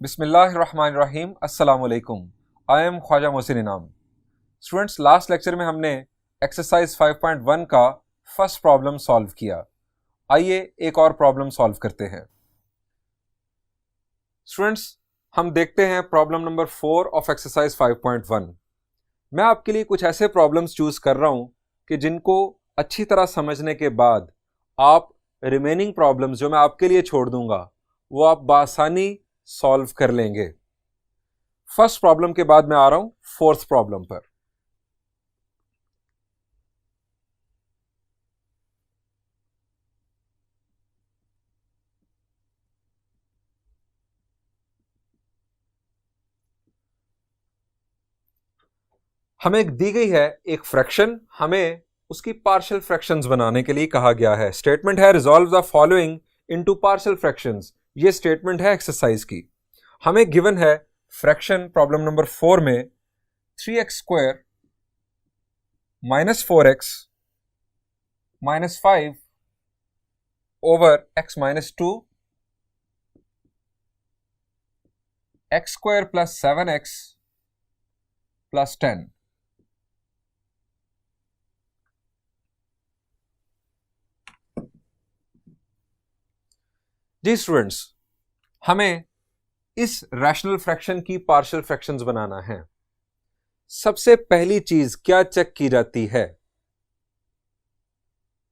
बिस्मिल्लाहिर्रहमानिर्रहीम। अस्सलाम वालेकुम। आई एम ख्वाजा मोहसिन इनाम। स्टूडेंट्स, लास्ट लेक्चर में हमने एक्सरसाइज 5.1 का फर्स्ट प्रॉब्लम सॉल्व किया। आइए एक और प्रॉब्लम सॉल्व करते हैं। स्टूडेंट्स, हम देखते हैं प्रॉब्लम नंबर 4 ऑफ एक्सरसाइज 5.1। मैं आपके लिए कुछ ऐसे प्रॉब्लम्स चूज कर रहा हूं कि जिनको अच्छी तरह समझने के बाद आप रिमेनिंग प्रॉब्लम्स जो मैं आपके लिए छोड़ दूंगा वो आप बासानी सॉल्व कर लेंगे। फर्स्ट प्रॉब्लम के बाद मैं आ रहा हूं फोर्थ प्रॉब्लम पर। हमें दी गई है एक फ्रैक्शन, हमें उसकी पार्शियल फ्रैक्शंस बनाने के लिए कहा गया है। स्टेटमेंट है resolve the following into partial fractions. ये स्टेटमेंट है एक्सरसाइज की। हमें गिवन है फ्रैक्शन प्रॉब्लम नंबर 4 में 3x² -4x -5 over x -2 x² plus 7x plus 10। जी स्टूडेंट्स, हमें इस रैशनल फ्रैक्शन की पार्शियल फ्रैक्शंस बनाना है। सबसे पहली चीज क्या चेक की जाती है?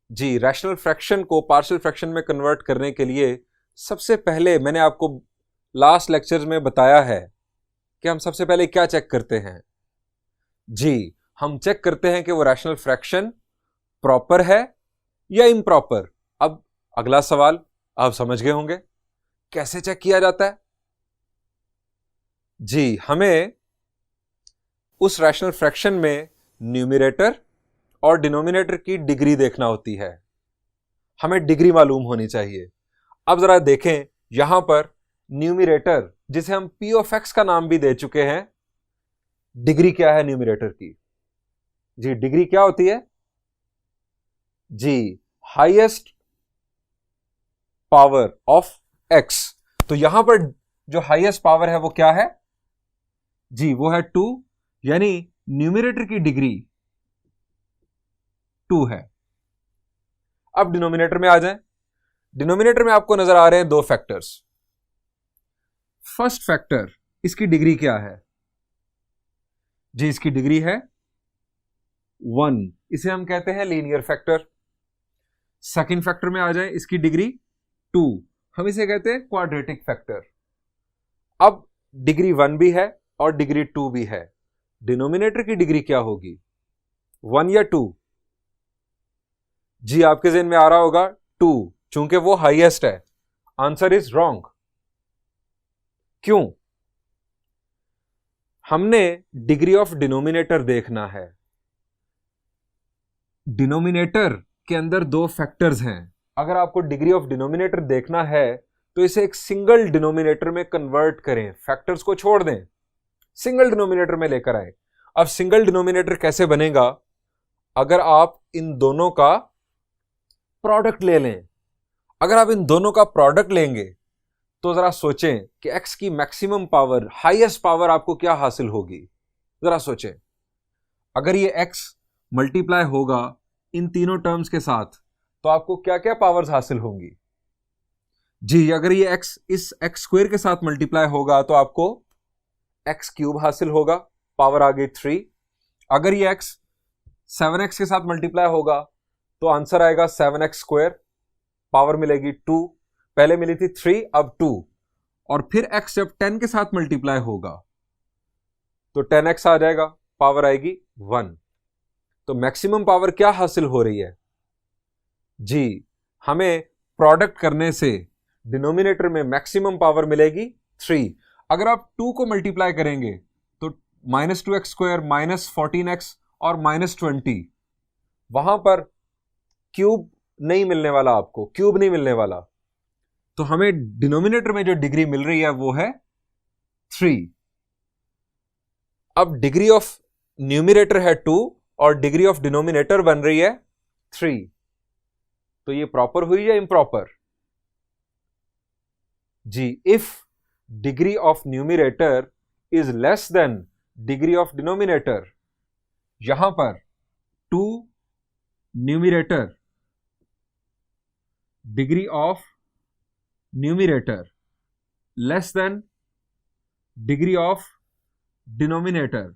जी, रैशनल फ्रैक्शन को पार्शियल फ्रैक्शन में कन्वर्ट करने के लिए सबसे पहले मैंने आपको लास्ट लेक्चर्स में बताया है कि हम सबसे पहले क्या चेक करते हैं। जी, हम चेक करते हैं कि वो रैशनल फ्रैक्शन प्रॉपर है या इम्प्रॉपर। अब अगला सवाल आप समझ गए होंगे कैसे चेक किया जाता है। जी, हमें उस रैशनल फ्रैक्शन में न्यूमरेटर और डिनोमिनेटर की डिग्री देखना होती है। हमें डिग्री मालूम होनी चाहिए। अब जरा देखें, यहां पर न्यूमरेटर जिसे हम p ऑफ x का नाम भी दे चुके हैं, डिग्री क्या है न्यूमरेटर की? जी, डिग्री क्या होती है? जी, हाईएस्ट पावर ऑफ x। तो यहां पर जो हाईएस्ट पावर है वो क्या है? जी, वो है 2, यानी न्यूमरेटर की डिग्री 2 है। अब डिनोमिनेटर में आ जाएं। डिनोमिनेटर में आपको नजर आ रहे हैं दो फैक्टर्स। फर्स्ट फैक्टर, इसकी डिग्री क्या है? जी, इसकी डिग्री है 1, इसे हम कहते हैं लीनियर फैक्टर। सेकंड फैक्टर में आ जाए, इसकी डिग्री 2, हम इसे कहते हैं क्वाड्रेटिक फैक्टर। अब डिग्री 1 भी है और डिग्री 2 भी है। डिनोमिनेटर की डिग्री क्या होगी, 1 या 2? जी, आपके ज़हन में आ रहा होगा 2, चूंकि वो हाईएस्ट है। Answer is wrong. क्यों? हमने डिग्री ऑफ डिनोमिनेटर देखना है। डिनोमिनेटर के अंदर दो फैक्टर्स हैं। अगर आपको डिग्री ऑफ डिनोमिनेटर देखना है तो इसे एक सिंगल डिनोमिनेटर में कन्वर्ट करें, फैक्टर्स को छोड़ दें, सिंगल डिनोमिनेटर में लेकर आए। अब सिंगल डिनोमिनेटर कैसे बनेगा? अगर आप इन दोनों का प्रोडक्ट ले लें। अगर आप इन दोनों का प्रोडक्ट लेंगे तो जरा सोचें कि x की मैक्सिमम पावर, हाईएस्ट पावर आपको क्या हासिल होगी। जरा सोचें, अगर ये x मल्टीप्लाई होगा इन तीनों टर्म्स के साथ तो आपको क्या क्या पावर्स हासिल होंगी? जी, अगर ये x इस x² के साथ मल्टीप्लाई होगा तो आपको x³ हासिल होगा, पावर आ गई 3। अगर ये x 7x के साथ मल्टीप्लाई होगा तो आंसर आएगा 7x², पावर मिलेगी 2। पहले मिली थी 3, अब 2। और फिर x जब 10 के साथ मल्टीप्लाई होगा तो 10x आ जाएगा, पावर आएगी 1। तो मैक्सिमम पावर क्या हासिल हो रही है? जी, हमें प्रोडक्ट करने से डिनोमिनेटर में मैक्सिमम पावर मिलेगी 3। अगर आप 2 को मल्टीप्लाई करेंगे तो -2x² -14x और -20, वहां पर क्यूब नहीं मिलने वाला, आपको क्यूब नहीं मिलने वाला। तो हमें डिनोमिनेटर में जो डिग्री मिल रही है वो है 3। अब डिग्री ऑफ न्यूमरेटर है 2 और डिग्री ऑफ डिनोमिनेटर बन रही है 3। तो ये प्रॉपर हुई या इम्प्रॉपर? जी, if degree of numerator is less than degree of denominator, यहां पर 2 numerator, degree of numerator less than degree of denominator,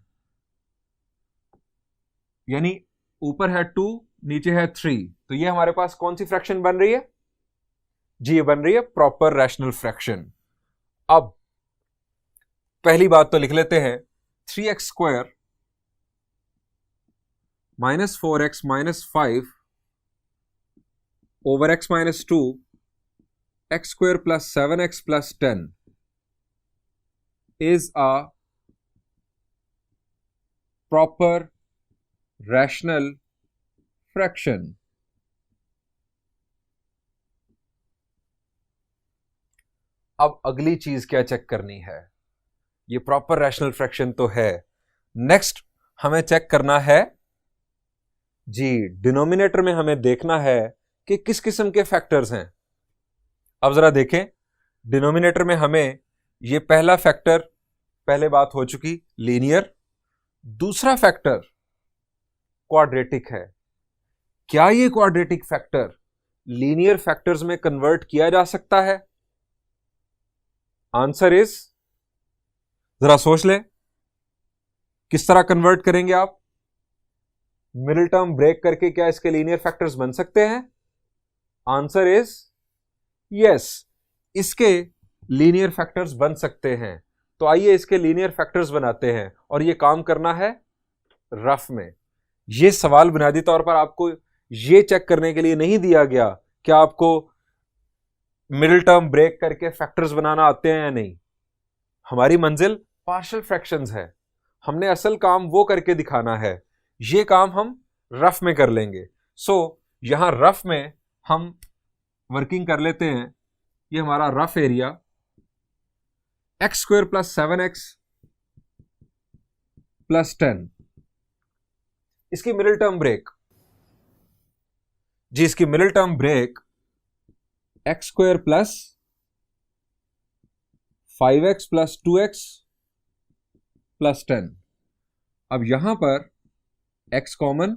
यानी ऊपर है 2 नीचे है 3, तो ये हमारे पास कौन सी फ्रैक्शन बन रही है जी? ये बन रही है प्रॉपर रैशनल फ्रैक्शन। अब पहली बात तो लिख लेते हैं 3x square minus 4x minus 5 over x minus 2 x square plus 7x plus 10 is a proper rational fraction। अब अगली चीज क्या चेक करनी है? ये प्रॉपर रैशनल फ्रैक्शन तो है, नेक्स्ट हमें चेक करना है जी डिनोमिनेटर में हमें देखना है कि किस किस्म के फैक्टर्स हैं। अब जरा देखें, डिनोमिनेटर में हमें ये पहला फैक्टर, पहले बात हो चुकी, लीनियर। दूसरा फैक्टर क्वाड्रेटिक है। क्या ये क्वाड्रेटिक फैक्टर लीनियर फैक्टर्स में कन्वर्ट किया जा सकता है? आंसर इज, जरा सोच लें, किस तरह कन्वर्ट करेंगे आप? मिडिल टर्म ब्रेक करके क्या इसके लीनियर फैक्टर्स बन सकते हैं? आंसर इज यस, इसके लीनियर फैक्टर्स बन सकते हैं। तो आइए इसके लीनियर फैक्टर्स बनाते हैं, और ये काम करना है रफ में। ये सवाल बुनियादी तौर पर आपको ये चेक करने के लिए नहीं दिया गया कि आपको मिडिल टर्म ब्रेक करके फैक्टर्स बनाना आते हैं या नहीं। हमारी मंजिल पार्शियल फ्रैक्शंस है, हमने असल काम वो करके दिखाना है। ये काम हम रफ में कर लेंगे। सो यहां रफ में हम वर्किंग कर लेते हैं। ये हमारा rough area, x square plus 7x plus 10, इसकी मिडिल टर्म ब्रेक जी, इसकी middle term break x square plus 5x plus 2x plus 10। अब यहां पर x common,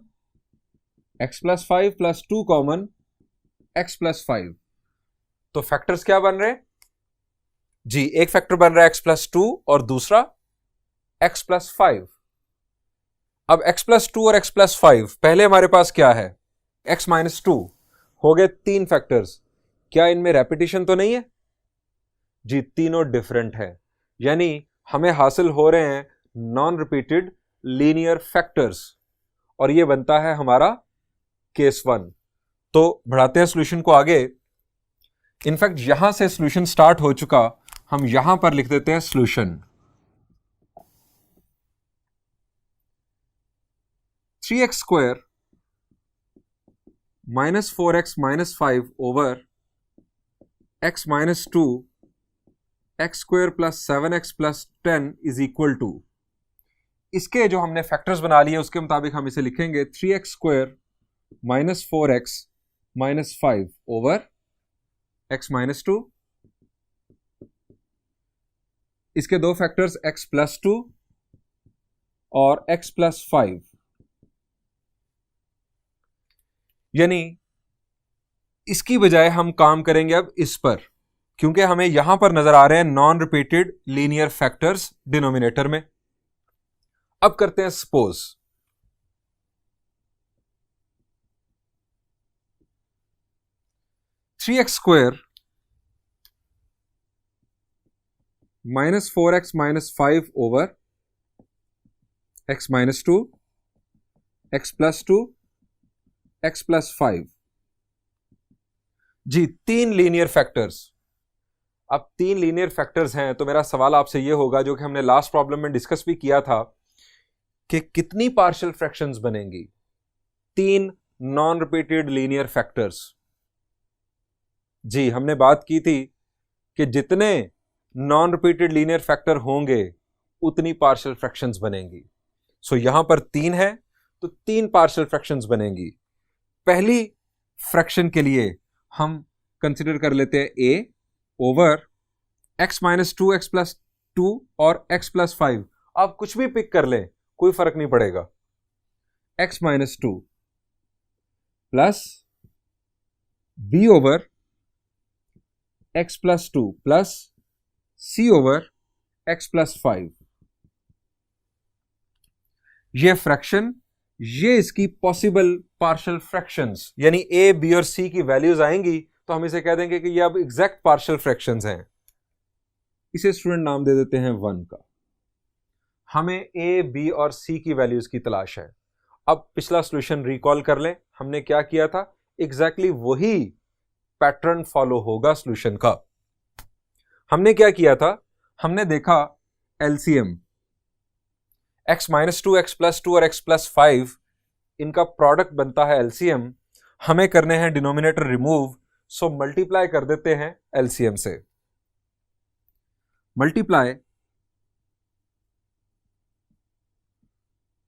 x plus 5 plus 2 common, x plus 5। तो फैक्टर्स क्या बन रहे हैं जी? एक फैक्टर बन रहा है x प्लस 2 और दूसरा x प्लस 5। अब x प्लस 2 और x प्लस 5, पहले हमारे पास क्या है? x minus 2। हो गए 3 फैक्टर्स। क्या इनमें रेपिटेशन तो नहीं है जी? तीनों डिफरेंट है, यानी हमें हासिल हो रहे हैं नॉन रिपीटेड लीनियर फैक्टर्स, और ये बनता है हमारा केस 1। तो बढ़ाते हैं सॉल्यूशन को आगे। इनफैक्ट यहां से सॉल्यूशन स्टार्ट हो चुका, हम यहां पर लिख देते हैं solution. 3x square minus 4x minus 5 over x minus 2 x square plus 7x plus 10 is equal to, इसके जो हमने फैक्टर्स बना लिए उसके मुताबिक हम इसे लिखेंगे 3x square minus 4x minus 5 over x minus 2, इसके दो फैक्टर्स x प्लस 2 और x प्लस 5, यानी इसकी बजाय हम काम करेंगे अब इस पर, क्योंकि हमें यहां पर नजर आ रहे हैं non repeated linear factors denominator में। अब करते हैं suppose, three x square minus 4x minus 5 over x minus 2, x plus 2, x plus 5 जी, 3 लीनियर फैक्टर्स। अब 3 लीनियर फैक्टर्स हैं, तो मेरा सवाल आपसे यह होगा, जो कि हमने लास्ट प्रॉब्लम में डिस्कस भी किया था, कि कितनी पार्शियल फ्रैक्शंस बनेंगी? 3 नॉन रिपीटेड लीनियर फैक्टर्स। जी, हमने बात की थी कि जितने नॉन रिपीटेड लीनियर फैक्टर होंगे उतनी पार्शियल फ्रैक्शंस बनेंगी। सो यहां पर 3 है, तो 3 पार्शियल फ्रैक्शंस बनेंगी। पहली फ्रैक्शन के लिए हम कंसिडर कर लेते हैं a over x minus two, x plus two और x प्लस फाइव, आप कुछ भी पिक कर लें, कोई फर्क नहीं पड़ेगा। x minus two plus b over x plus two plus c over x plus five. ये फ्रैक्शन, ये इसकी पॉसिबल पार्शियल फ्रैक्शंस, यानी a, b और c की वैल्यूज आएंगी तो हम इसे कह देंगे कि ये अब एग्जैक्ट पार्शियल फ्रैक्शंस हैं। इसे स्टूडेंट नाम दे देते हैं 1 का। हमें a, b और c की वैल्यूज की तलाश है। अब पिछला सॉल्यूशन रिकॉल कर लें, हमने क्या किया था, एग्जैक्टली वही पैटर्न फॉलो होगा सॉल्यूशन का। हमने क्या किया था, हमने देखा LCM x minus two, x plus two और x प्लस फाइव, इनका प्रोडक्ट बनता है एलसीएम। हमें करने हैं डिनोमिनेटर रिमूव, सो मल्टीप्लाई कर देते हैं एलसीएम से। Multiply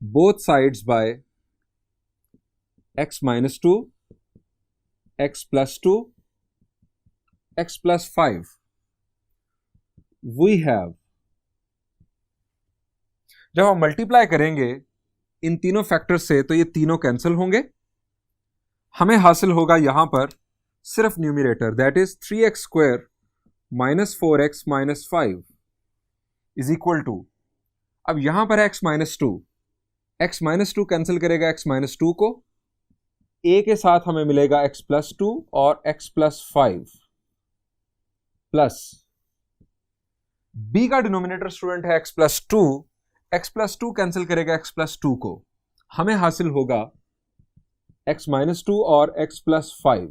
both sides by x minus two, x plus two, x plus five. We have, जब हम मल्टीप्लाई करेंगे इन तीनों फैक्टर से तो ये तीनों कैंसिल होंगे। हमें हासिल होगा यहां पर सिर्फ numerator, that is 3x square minus 4x minus 5 is equal to, अब यहां पर x minus two, x minus two cancel करेगा x माइनस टू को, a के साथ हमें मिलेगा x प्लस टू और x प्लस 5 प्लस b का डिनोमिनेटर स्टूडेंट है x plus two, x plus two cancel करेगा x प्लस टू को, हमें हासिल होगा x माइनस टू और x प्लस 5,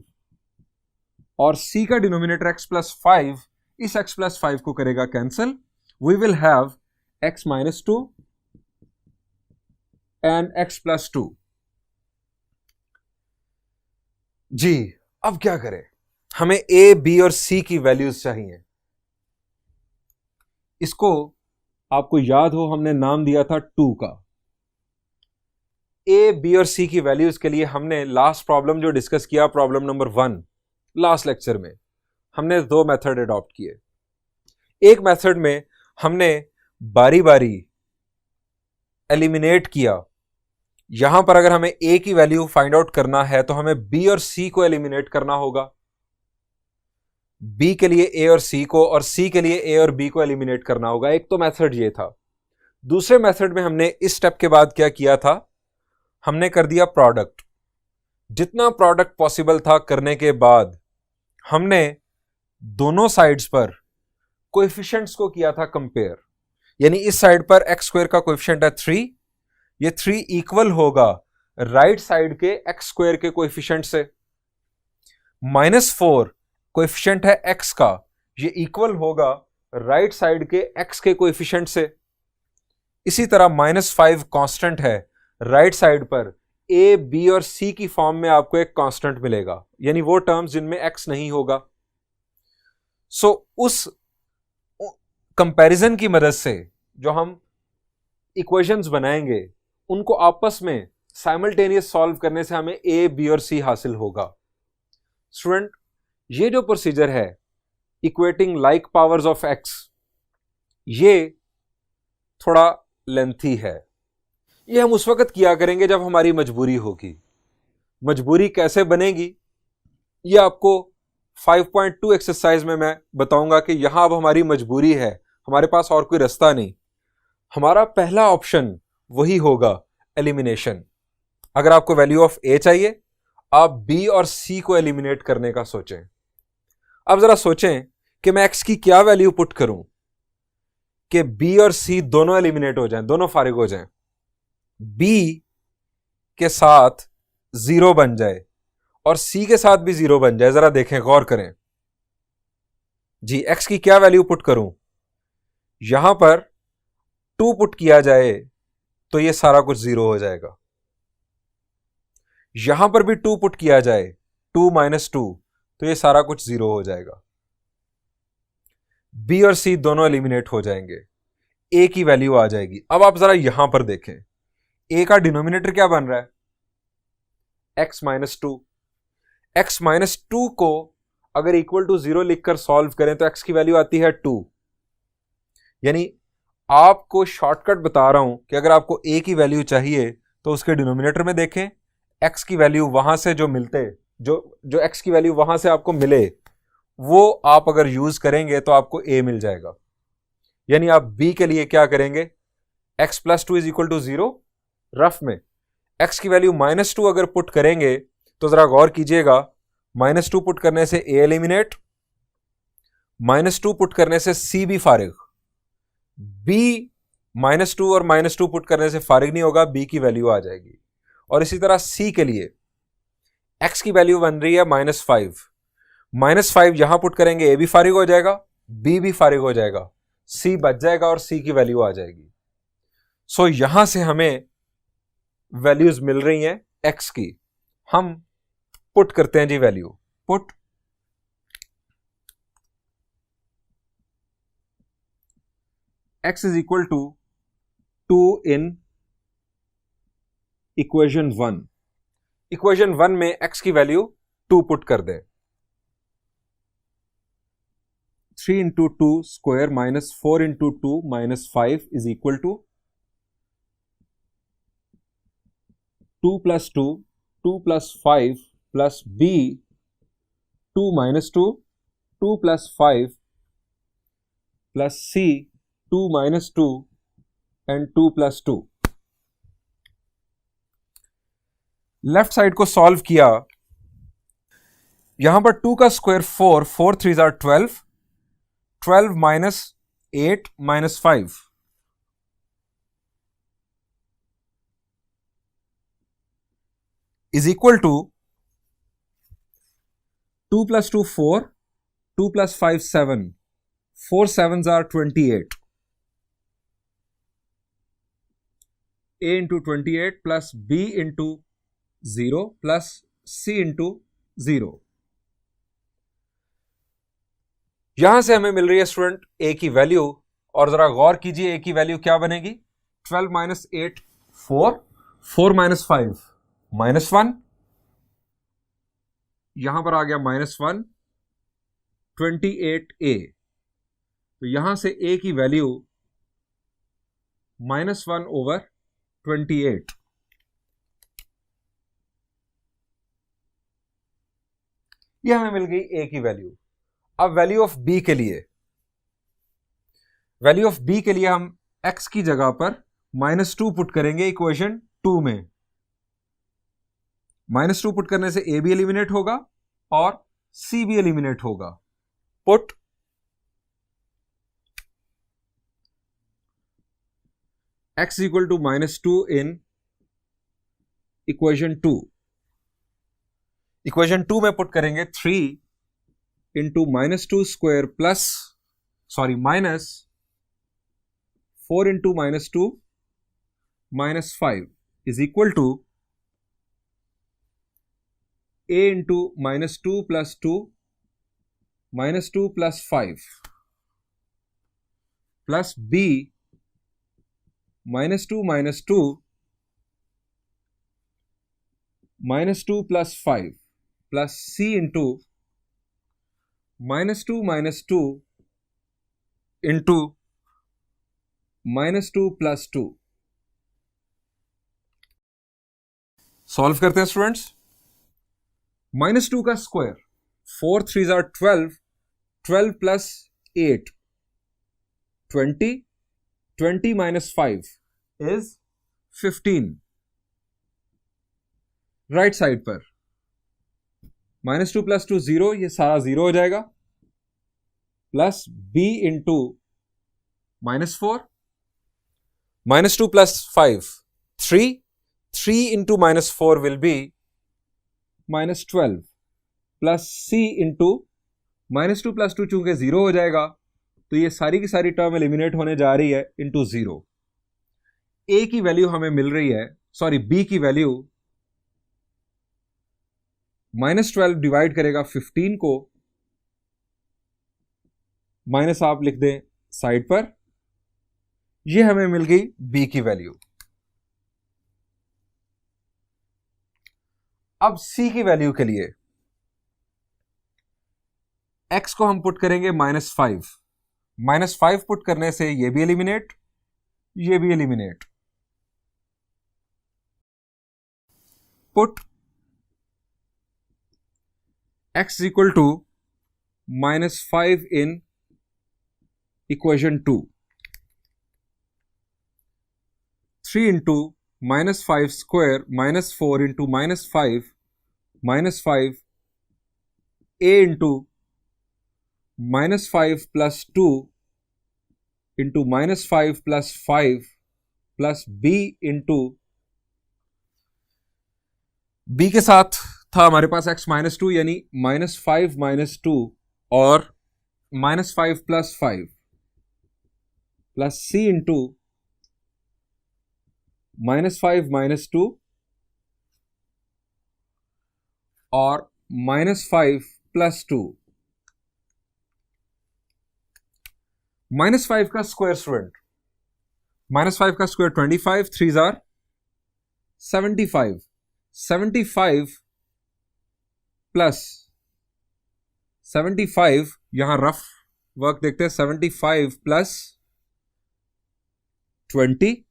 और c का डिनोमिनेटर x प्लस 5 इस x प्लस 5 को करेगा cancel. We will have x minus two and x plus two. जी, अब क्या करें, हमें a, b और c की वैल्यूज चाहिए। इसको आपको याद हो हमने नाम दिया था 2 का। a, b और c की वैल्यूज के लिए हमने लास्ट प्रॉब्लम जो डिस्कस किया, प्रॉब्लम नंबर 1, लास्ट लेक्चर में हमने 2 मेथड अडॉप्ट किए। एक मेथड में हमने बारी बारी एलिमिनेट किया। यहां पर अगर हमें a की वैल्यू फाइंड आउट करना है तो हमें b और c को एलिमिनेट करना होगा, b के लिए a और c को, और c के लिए a और b को एलिमिनेट करना होगा। एक तो मेथड ये था। दूसरे मेथड में हमने इस स्टेप के बाद क्या किया था, हमने कर दिया प्रोडक्ट। जितना प्रोडक्ट पॉसिबल था करने के बाद हमने दोनों साइड्स पर कोएफिशिएंट्स को किया था कंपेयर। यानी इस साइड पर x स्क्वायर का कोएफिशिएंट है 3, ये 3 इक्वल होगा राइट साइड के x स्क्वायर के कोएफिशिएंट से। -4 कोएफिशिएंट है x का, ये इक्वल होगा राइट साइड के x के कोएफिशिएंट से। इसी तरह -5 कांस्टेंट है, राइट साइड पर a, b और c की फॉर्म में आपको एक कांस्टेंट मिलेगा, यानी वो टर्म्स जिनमें x नहीं होगा। सो उस कंपैरिजन की मदद से जो हम इक्वेशंस बनाएंगे उनको आपस में साइमल्टेनियस सॉल्व करने से हमें a, b और c हासिल होगा। स्टूडेंट, ये जो प्रोसीजर है equating like powers of x, ये थोड़ा लेंथी है। ये हम उस वक्त किया करेंगे जब हमारी मजबूरी होगी। मजबूरी कैसे बनेगी ये आपको 5.2 एक्सरसाइज में मैं बताऊंगा कि यहां अब हमारी मजबूरी है, हमारे पास और कोई रास्ता नहीं। हमारा पहला ऑप्शन वही होगा एलिमिनेशन। अगर आपको वैल्यू ऑफ a चाहिए, आप b और c को एलिमिनेट करने का सोचें। अब जरा सोचें कि मैं x की क्या वैल्यू पुट करूं कि b और c दोनों एलिमिनेट हो जाएं, दोनों फारिग हो जाएं, b के साथ 0 बन जाए और c के साथ भी 0 बन जाए। जरा देखें, गौर करें जी। x की क्या वैल्यू पुट करूं, यहां पर 2 पुट किया जाए तो ये सारा कुछ 0 हो जाएगा। यहां पर भी 2 पुट किया जाए, 2 - 2, तो ये सारा कुछ 0 हो जाएगा। b और c दोनों एलिमिनेट हो जाएंगे, a की वैल्यू आ जाएगी। अब आप जरा यहां पर देखें, a का डिनोमिनेटर क्या बन रहा है, x - 2। x - 2 को अगर इक्वल टू 0 लिखकर सॉल्व करें तो x की वैल्यू आती है 2। यानी आपको शॉर्टकट बता रहा हूं कि अगर आपको a की वैल्यू चाहिए तो उसके डिनोमिनेटर में देखें, x की वैल्यू वहां से जो मिलते, जो x की वैल्यू वहां से आपको मिले वो आप अगर यूज करेंगे तो आपको a मिल जाएगा। यानी आप b के लिए क्या करेंगे, x plus 2 is equal to 0, rough में x की वैल्यू -2 अगर पुट करेंगे तो जरा गौर कीजिएगा, -2 पुट करने से a एलिमिनेट, -2 पुट करने से c भी फारिग, b -2 और -2 पुट करने से फारिग नहीं होगा, b की वैल्यू आ जाएगी। और इसी तरह c के लिए x की वैल्यू बन रही है -5, -5 यहां पुट करेंगे a भी फारिग हो जाएगा, b भी फारिग हो जाएगा, c बच जाएगा और c की वैल्यू आ जाएगी। सो यहां से हमें वैल्यूज मिल रही हैं x की, हम पुट करते हैं जी value, put x is equal to 2 in equation 1। Equation 1 में x की वैल्यू 2 पुट कर दें, 3 into 2 square minus 4 into 2 minus 5 is equal to 2 plus 2, 2 plus 5 plus b 2 minus 2, 2 plus 5 plus c 2 minus 2 and 2 plus 2। Left side को solve किया, यहां पर 2 का square 4, 4 3 are 12, 12 minus 8 minus 5 is equal to 2 plus 2 4, 2 plus 5 7, 4 7s are 28, a into 28 plus b into 0 plus c into 0। यहां से हमें मिल रही है स्टूडेंट a की वैल्यू, और जरा गौर कीजिए a की वैल्यू क्या बनेगी, 12 माइनस 8 4, 4 माइनस 5 -1, यहां पर आ गया -1, 28a। तो यहां से a की वैल्यू -1 ओवर 28। यह हमें मिल गई a की वैल्यू। अब वैल्यू ऑफ b के लिए, वैल्यू ऑफ b के लिए हम x की जगह पर -2 पुट करेंगे इक्वेशन 2 में। -2 पुट करने से a भी एलिमिनेट होगा और c भी एलिमिनेट होगा। Put x equal to -2 in equation 2। Equation 2 में पुट करेंगे 3 into -2 square plus minus 4 into -2 -5 is equal to a into -2 plus 2 -2 plus 5 plus b -2 -2 -2 plus 5 plus c into -2 -2 into -2 plus 2। Solve करते हैं students. -2 का square, 4 3 are 12, 12 plus 8 20, 20 minus 5 is 15। Right side पर -2 plus 2 0, ये सारा 0 हो जाएगा, plus b into -4, -2 plus 5 3, 3 into -4 will be -12 plus c into -2 plus 2 चूंकि 0 हो जाएगा तो ये सारी की सारी टर्म एलिमिनेट होने जा रही है इंटू 0। a की वैल्यू हमें मिल रही है, b की वैल्यू -12 डिवाइड करेगा 15 को, माइनस आप लिख दें साइड पर, ये हमें मिल गई b की वैल्यू। अब c की वैल्यू के लिए x को हम पुट करेंगे -5, -5 पुट करने से ये भी एलिमिनेट, ये भी eliminate. Put x equal to -5 in equation 2, 3 into -5 square -4 into -5 -5 a into -5 plus 2 into -5 plus 5 plus b into b के साथ था हमारे पास x -2 यानी -5 -2 और -5 प्लस 5 प्लस c इंटू -5 -2 और -5 प्लस 2। -5 का स्क्वायर स्टूडेंट, -5 का स्क्वायर 25, 3 आर 75, 75 प्लस 75, यहां रफ वर्क देखते हैं, 75 प्लस 20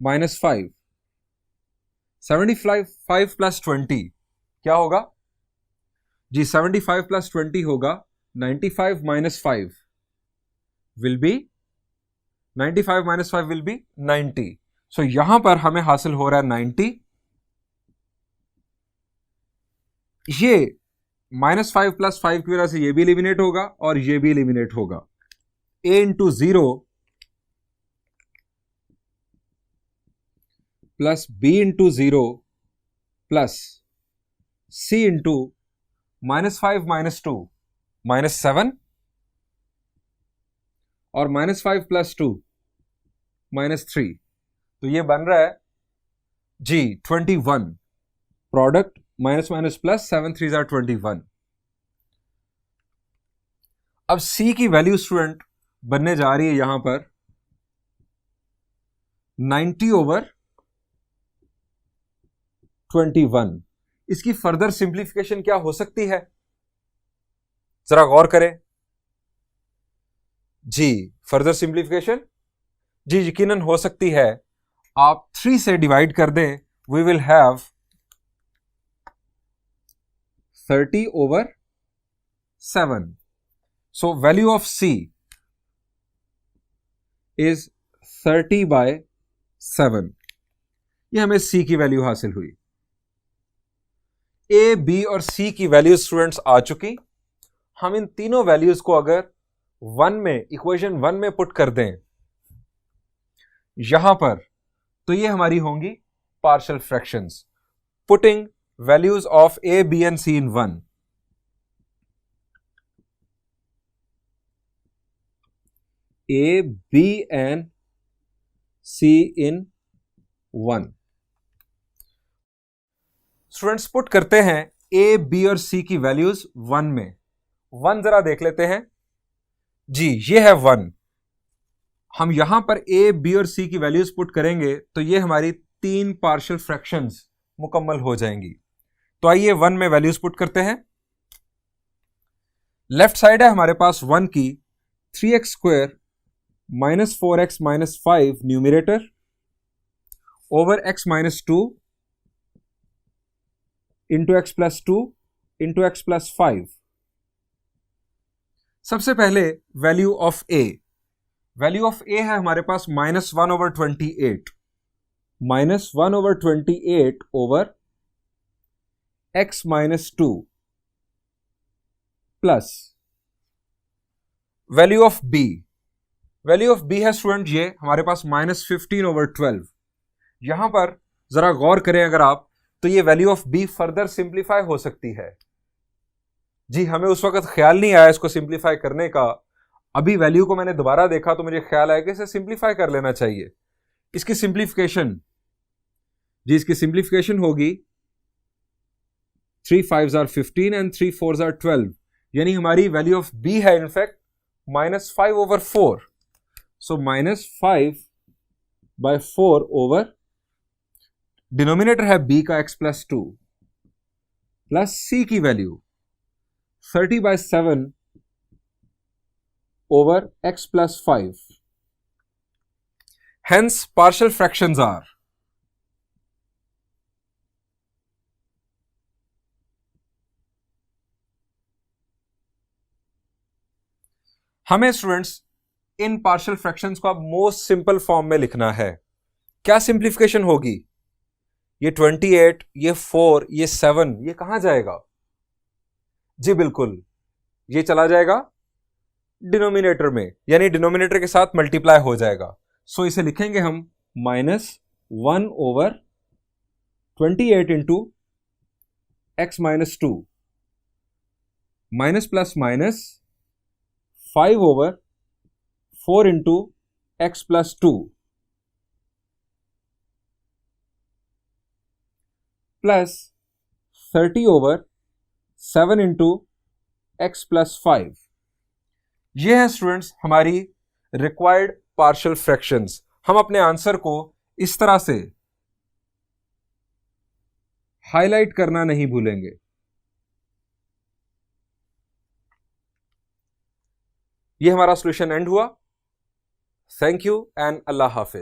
-5, 75 प्लस 20 क्या होगा जी? 75 प्लस 20 होगा 95 minus 5 will be 95 minus 5 will be 90। सो यहां पर हमें हासिल हो रहा है 90। ये -5 प्लस 5 की वजह से ये भी एलिमिनेट होगा और ये भी एलिमिनेट होगा। a into 0 plus b into 0 plus c into -5 -2 -7 और -5 प्लस 2 -3, तो ये बन रहा है जी 21। Product minus minus plus 7 3 are 21। अब c की वैल्यू स्टूडेंट बनने जा रही है यहां पर 90/21। इसकी फर्दर सिंप्लीफिकेशन क्या हो सकती है, जरा गौर करें जी। फर्दर सिंप्लीफिकेशन जी यकीनन हो सकती है। आप 3 से डिवाइड कर दें, we will have 30/7। So value of c is 30/7। ये हमें c की वैल्यू हासिल हुई। a, b और c की वैल्यू स्टूडेंट्स आ चुकी। हम इन तीनों वैल्यूज को अगर इक्वेशन 1 में पुट कर दें यहां पर, तो ये हमारी होंगी partial fractions. Putting values of a, b and c in 1, a, b and c in 1। Students put करते हैं a, b और c की वैल्यूज 1 में। 1 जरा देख लेते हैं जी, ये है 1। हम यहां पर a, b और c की वैल्यूज पुट करेंगे तो ये हमारी 3 पार्शियल फ्रैक्शंस मुकम्मल हो जाएंगी। तो आइए 1 में वैल्यूज पुट करते हैं। लेफ्ट साइड है हमारे पास 1 की 3x square -4x -5 numerator over x -2 into x plus 2 into x plus 5। सबसे पहले value of a। Value of a है हमारे पास -1/28, -1/28 over x -2 plus value of b। Value of b है स्टूडेंट ये हमारे पास -15/12। यहां पर जरा गौर करें अगर आप, तो ये value of b further simplify हो सकती है जी। हमें उस वक्त ख्याल नहीं आया इसको सिंप्लीफाई करने का। अभी वैल्यू को मैंने दोबारा देखा तो मुझे ख्याल आया कि इसे सिंप्लीफाई कर लेना चाहिए। इसकी सिंप्लीफिकेशन जी, इसकी सिंप्लीफिकेशन होगी 3 5s are 15 and 3 4s are 12, यानी हमारी वैल्यू ऑफ b है इनफैक्ट -5/4। सो -5/4 ओवर डिनोमिनेटर है b का x प्लस 2 प्लस c की value 30/7 over x plus 5. Hence, partial fractions are हमें स्टूडेंट्स इन पार्शियल फ्रैक्शंस को अब मोस्ट सिंपल फॉर्म में लिखना है। क्या सिंप्लीफिकेशन होगी? ये 28, ये 4, ये 7, ये कहां जाएगा? जी बिल्कुल, ये चला जाएगा डिनोमिनेटर में, यानी डिनोमिनेटर के साथ मल्टीप्लाई हो जाएगा। सो इसे लिखेंगे हम -1 over 28 into x minus 2 minus plus minus 5 over 4 into x plus 2 plus 30 over 7 into x plus 5। ये है स्टूडेंट्स हमारी रिक्वायर्ड पार्शियल फ्रैक्शंस। हम अपने आंसर को इस तरह से हाईलाइट करना नहीं भूलेंगे। ये हमारा सॉल्यूशन एंड हुआ। Thank you and Allah Hafiz.